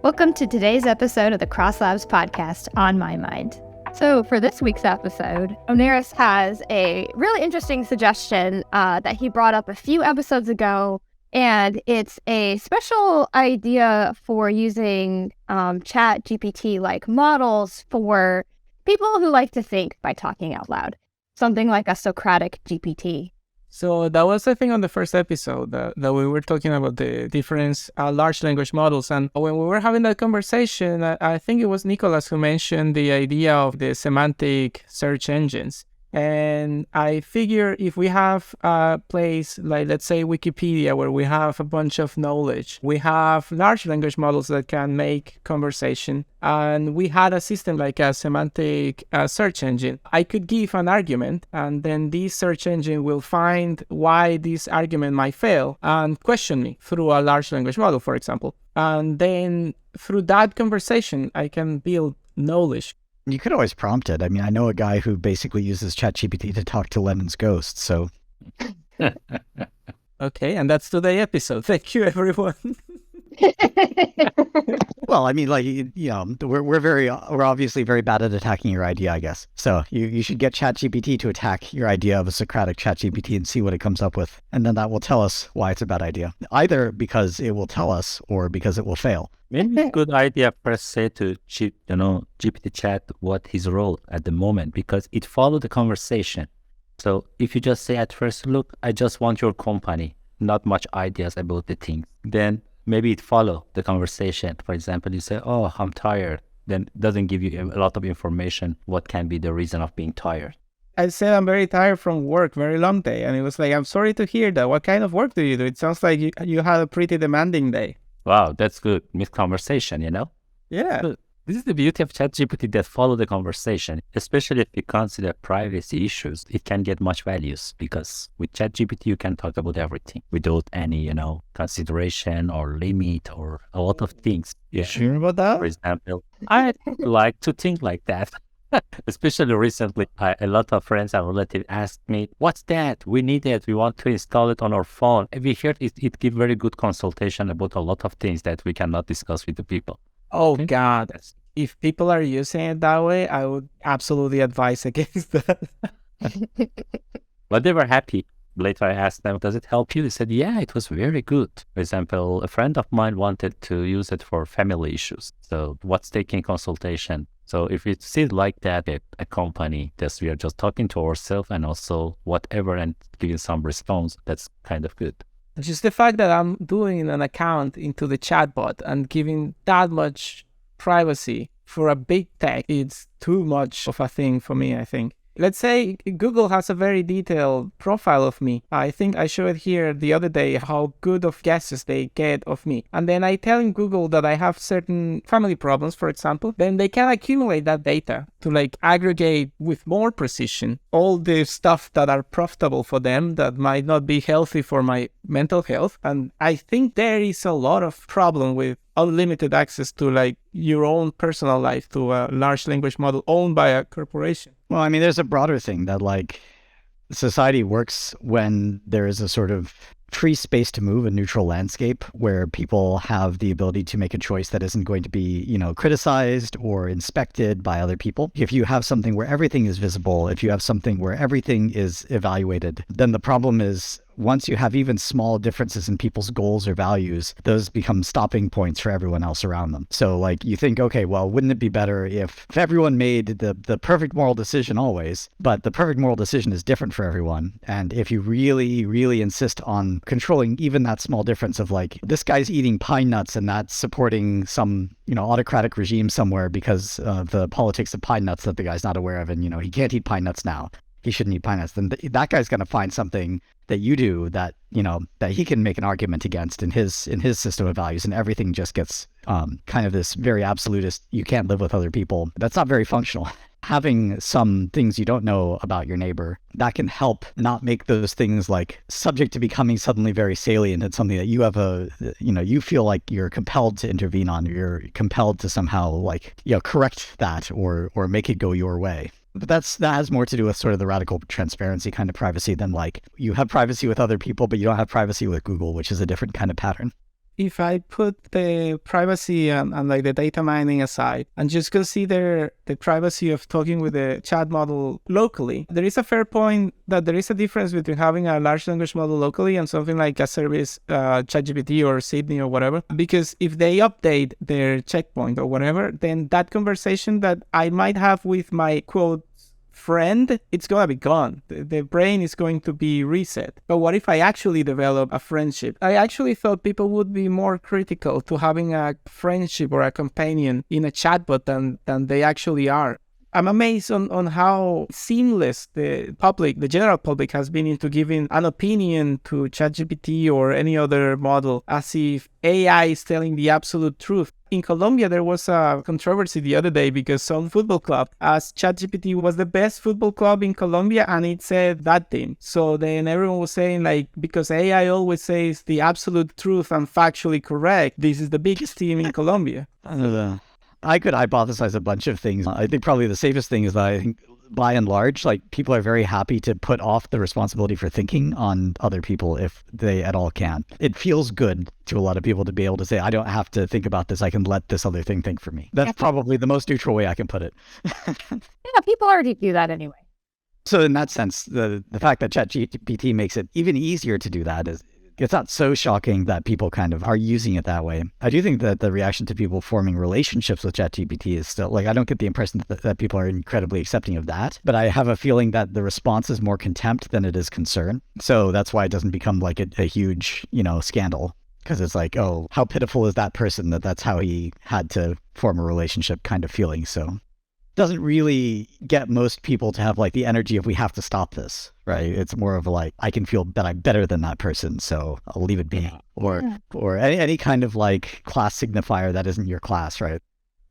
Welcome to today's episode of the Cross Labs podcast, On My Mind. So for this week's episode, Oneris has a really interesting suggestion that he brought up a few episodes ago, and it's a special idea for using ChatGPT-like models for people who like to think by talking out loud, something like a Socratic GPT. So that was the thing on the first episode that we were talking about the different large language models. And when we were having that conversation, I think it was Nicholas who mentioned the idea of the semantic search engines. And I figure if we have a place like, let's say, Wikipedia, where we have a bunch of knowledge, we have large language models that can make conversation, and we had a system like a semantic search engine, I could give an argument, and then this search engine will find why this argument might fail and question me through a large language model, for example. And then through that conversation, I can build knowledge. You could always prompt it. I mean, I know a guy who basically uses ChatGPT to talk to Lenin's ghost, so... Okay, and that's today's episode. Thank you, everyone. Well, I mean, like, you know, we're obviously very bad at attacking your idea, I guess. So you should get ChatGPT to attack your idea of a Socratic ChatGPT and see what it comes up with. And then that will tell us why it's a bad idea. Either because it will tell us or because it will fail. Maybe it's a good idea first say to GPT chat what his role at the moment, because it followed the conversation. So if you just say at first, look, I just want your company, not much ideas about the thing, then maybe it follow the conversation. For example, you say, oh, I'm tired. Then it doesn't give you a lot of information what can be the reason of being tired. I said I'm very tired from work, very long day. And it was like, I'm sorry to hear that. What kind of work do you do? It sounds like you had a pretty demanding day. Wow, that's good. Mid-conversation, Yeah. Good. This is the beauty of ChatGPT that follow the conversation, especially if you consider privacy issues. It can get much values because with ChatGPT, you can talk about everything without any, consideration or limit or a lot of things. You sure about that? For example, I like to think like that. Especially recently, a lot of friends and relatives asked me, what's that? We need it. We want to install it on our phone. And we heard it give very good consultation about a lot of things that we cannot discuss with the people. Oh, God. If people are using it that way, I would absolutely advise against that. But they were happy. Later I asked them, does it help you? They said, yeah, it was very good. For example, a friend of mine wanted to use it for family issues. So what's taking consultation? So if you see it like that, a company that we are just talking to ourselves and also whatever and giving some response, that's kind of good. Just the fact that I'm doing an account into the chatbot and giving that much privacy for a big tech, it's too much of a thing for me, I think. Let's say Google has a very detailed profile of me. I think I showed here the other day how good of guesses they get of me. And then I tell Google that I have certain family problems, for example. Then they can accumulate that data to aggregate with more precision all the stuff that are profitable for them that might not be healthy for my mental health. And I think there is a lot of problem with unlimited access to your own personal life to a large language model owned by a corporation. Well, I mean, there's a broader thing that society works when there is a sort of free space to move, a neutral landscape where people have the ability to make a choice that isn't going to be, criticized or inspected by other people. If you have something where everything is visible, if you have something where everything is evaluated, then the problem is once you have even small differences in people's goals or values, those become stopping points for everyone else around them. So you think, okay, well, wouldn't it be better if everyone made the perfect moral decision always, but the perfect moral decision is different for everyone. And if you really, really insist on controlling even that small difference of this guy's eating pine nuts and that's supporting some, autocratic regime somewhere because of the politics of pine nuts that the guy's not aware of. And, he can't eat pine nuts now. He shouldn't eat pine nuts. Then that guy's going to find something that you do that, that he can make an argument against in his system of values. And everything just gets kind of this very absolutist, you can't live with other people. That's not very functional. Having some things you don't know about your neighbor, that can help not make those things subject to becoming suddenly very salient and something that you have you feel like you're compelled to intervene on, or you're compelled to somehow correct that or make it go your way. But that has more to do with sort of the radical transparency kind of privacy than you have privacy with other people, but you don't have privacy with Google, which is a different kind of pattern. if I put the privacy and like the data mining aside and just consider the privacy of talking with the chat model locally, there is a fair point that there is a difference between having a large language model locally and something like a service, ChatGPT or Sydney or whatever. Because if they update their checkpoint or whatever, then that conversation that I might have with my quote friend, it's gonna be gone. The brain is going to be reset. But what if I actually develop a friendship? I actually thought people would be more critical to having a friendship or a companion in a chatbot than they actually are. I'm amazed on how seamless the general public has been into giving an opinion to ChatGPT or any other model as if AI is telling the absolute truth. In Colombia, there was a controversy the other day because some football club asked ChatGPT was the best football club in Colombia, and it said that team. So then everyone was saying, like, because AI always says the absolute truth and factually correct, this is the biggest team in Colombia. I could hypothesize a bunch of things. I think probably the safest thing is that I think by and large, like people are very happy to put off the responsibility for thinking on other people if they at all can. It feels good to a lot of people to be able to say, I don't have to think about this. I can let this other thing think for me. That's probably the most neutral way I can put it. Yeah, people already do that anyway. So in that sense, the fact that ChatGPT makes it even easier to do that is, it's not so shocking that people kind of are using it that way. I do think that the reaction to people forming relationships with ChatGPT is still, like, I don't get the impression that people are incredibly accepting of that, but I have a feeling that the response is more contempt than it is concern. So that's why it doesn't become like a huge, scandal, because it's like, oh, how pitiful is that person that's how he had to form a relationship kind of feeling. So doesn't really get most people to have like the energy of we have to stop this, right? It's more of like, I can feel that I'm better than that person, so I'll leave it be. Or any kind of like class signifier that isn't your class, right?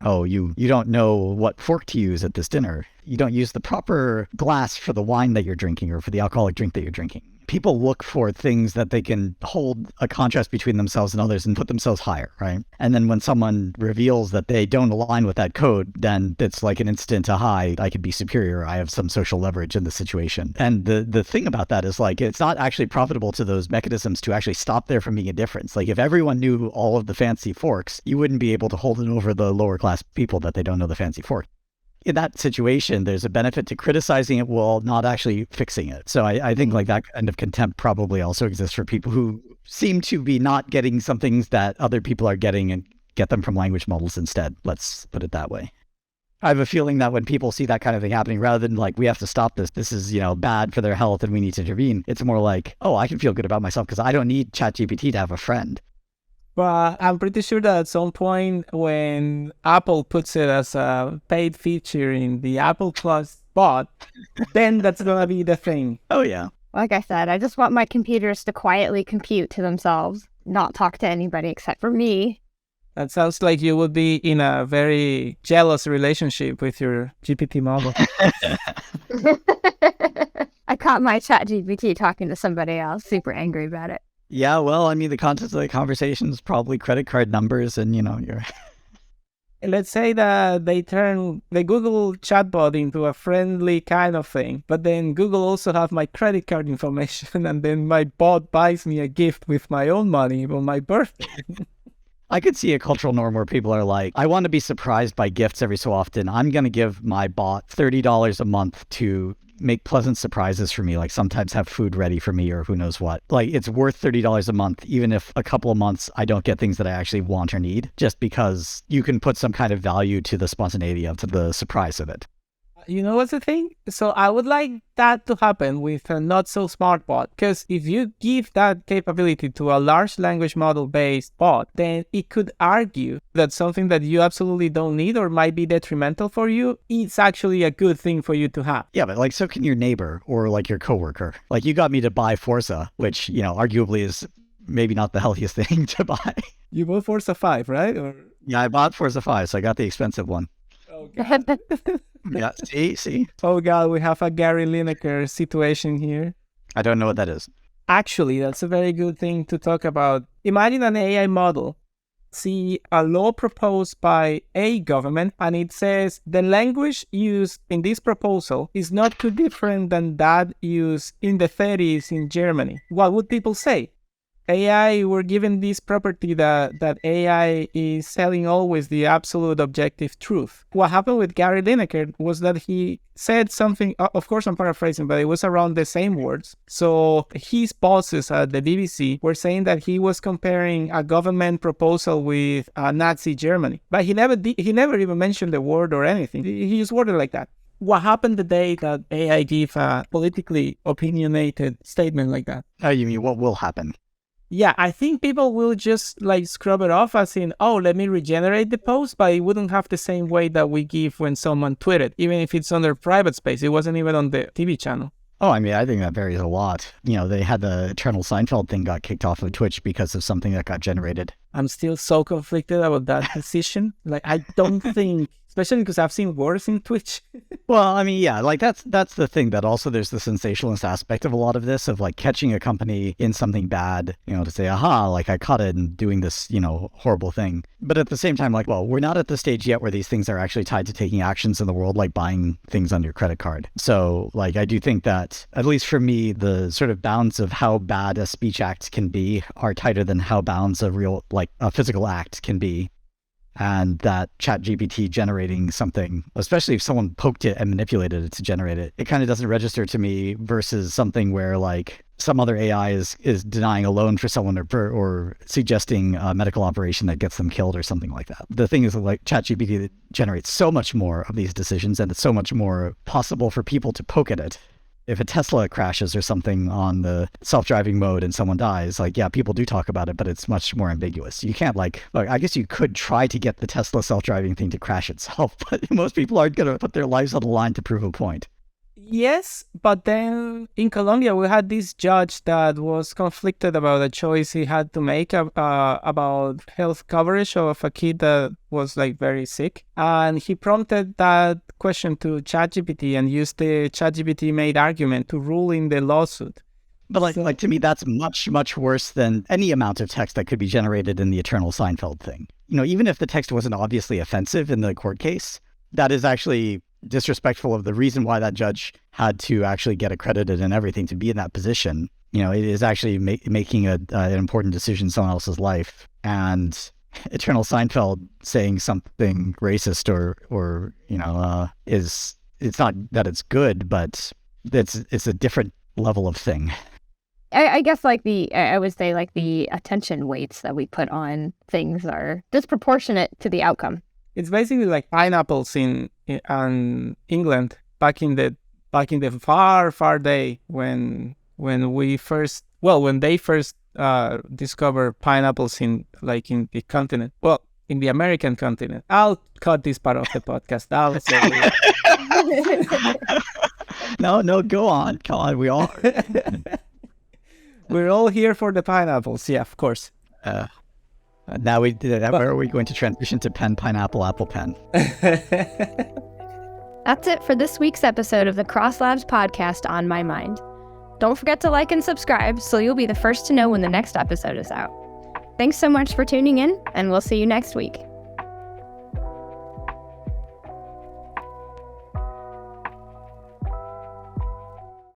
Oh, you don't know what fork to use at this dinner. You don't use the proper glass for the wine that you're drinking or for the alcoholic drink that you're drinking. People look for things that they can hold a contrast between themselves and others and put themselves higher, right? And then when someone reveals that they don't align with that code, then it's like an instant, aha, I could be superior. I have some social leverage in the situation. And the thing about that is like, it's not actually profitable to those mechanisms to actually stop there from being a difference. Like if everyone knew all of the fancy forks, you wouldn't be able to hold it over the lower class people that they don't know the fancy fork. In that situation, there's a benefit to criticizing it while not actually fixing it. So I think like that kind of contempt probably also exists for people who seem to be not getting some things that other people are getting and get them from language models instead. Let's put it that way. I have a feeling that when people see that kind of thing happening, rather than like, we have to stop this is, bad for their health and we need to intervene, it's more like, oh, I can feel good about myself because I don't need ChatGPT to have a friend. But I'm pretty sure that at some point when Apple puts it as a paid feature in the Apple Plus bot, then that's going to be the thing. Oh, yeah. Like I said, I just want my computers to quietly compute to themselves, not talk to anybody except for me. That sounds like you would be in a very jealous relationship with your GPT model. I caught my ChatGPT talking to somebody else, super angry about it. Yeah, well, I mean, the content of the conversation is probably credit card numbers and, you're... Let's say that they turn the Google chatbot into a friendly kind of thing, but then Google also have my credit card information, and then my bot buys me a gift with my own money on my birthday. I could see a cultural norm where people are like, I want to be surprised by gifts every so often. I'm going to give my bot $30 a month to make pleasant surprises for me, like sometimes have food ready for me or who knows what. Like it's worth $30 a month, even if a couple of months I don't get things that I actually want or need, just because you can put some kind of value to the spontaneity of the surprise of it. You know what's the thing? So I would like that to happen with a not so smart bot, because if you give that capability to a large language model based bot, then it could argue that something that you absolutely don't need or might be detrimental for you, it's actually a good thing for you to have. Yeah, but like so can your neighbor or like your coworker. Like you got me to buy Forza, which, arguably is maybe not the healthiest thing to buy. You bought Forza 5, right? Or... Yeah, I bought Forza 5, so I got the expensive one. Oh, God. Yeah, see? Oh, God, we have a Gary Lineker situation here. I don't know what that is. Actually, that's a very good thing to talk about. Imagine an AI model. See a law proposed by a government, and it says the language used in this proposal is not too different than that used in the 30s in Germany. What would people say? AI, we're given this property that AI is telling always the absolute objective truth. What happened with Gary Lineker was that he said something, of course I'm paraphrasing, but it was around the same words. So his bosses at the BBC were saying that he was comparing a government proposal with Nazi Germany. But he never even mentioned the word or anything. He just worded like that. What happened the day that AI gave a politically opinionated statement like that? Oh, you mean what will happen? Yeah, I think people will just like scrub it off as in, oh, let me regenerate the post, but it wouldn't have the same weight that we give when someone tweeted, even if it's on their private space. It wasn't even on the TV channel. Oh, I mean, I think that varies a lot. You know, they had the Eternal Seinfeld thing got kicked off of Twitch because of something that got generated. I'm still so conflicted about that decision. Like, I don't think, especially because I've seen worse in Twitch. Well, I mean, yeah, like that's the thing, that also there's the sensationalist aspect of a lot of this, of like catching a company in something bad, you know, to say, aha, like I caught it and doing this, you know, horrible thing. But at the same time, like, well, we're not at the stage yet where these things are actually tied to taking actions in the world, like buying things on your credit card. So like, I do think that, at least for me, the sort of bounds of how bad a speech act can be are tighter than how bounds of real, like a physical act can be. And that ChatGPT generating something, especially if someone poked it and manipulated it to generate it, it kind of doesn't register to me versus something where like some other AI is denying a loan for someone or suggesting a medical operation that gets them killed or something like that. The thing is like ChatGPT generates so much more of these decisions, and it's so much more possible for people to poke at it. If a Tesla crashes or something on the self-driving mode and someone dies, like, yeah, people do talk about it, but it's much more ambiguous. You can't like I guess you could try to get the Tesla self-driving thing to crash itself, but most people aren't going to put their lives on the line to prove a point. Yes, but then in Colombia, we had this judge that was conflicted about a choice he had to make about health coverage of a kid that was like very sick. And he prompted that question to ChatGPT and used the ChatGPT made argument to rule in the lawsuit. But like to me, that's much, much worse than any amount of text that could be generated in the Eternal Seinfeld thing. You know, even if the text wasn't obviously offensive in the court case, that is actually disrespectful of the reason why that judge had to actually get accredited and everything to be in that position. You know, it is actually making an important decision in someone else's life. And Eternal Seinfeld saying something racist or you know, it's not that it's good, but it's a different level of thing. I guess like I would say like the attention weights that we put on things are disproportionate to the outcome. It's basically like pineapples in England back in the far day when they first discovered pineapples in the continent. Well, in the American continent. I'll cut this part of the podcast. No, go on. Come on, we're all here for the pineapples. Yeah, of course. Now where are we going to transition to pen, pineapple, apple pen? That's it for this week's episode of the Cross Labs podcast On My Mind. Don't forget to like and subscribe so you'll be the first to know when the next episode is out. Thanks so much for tuning in, and we'll see you next week.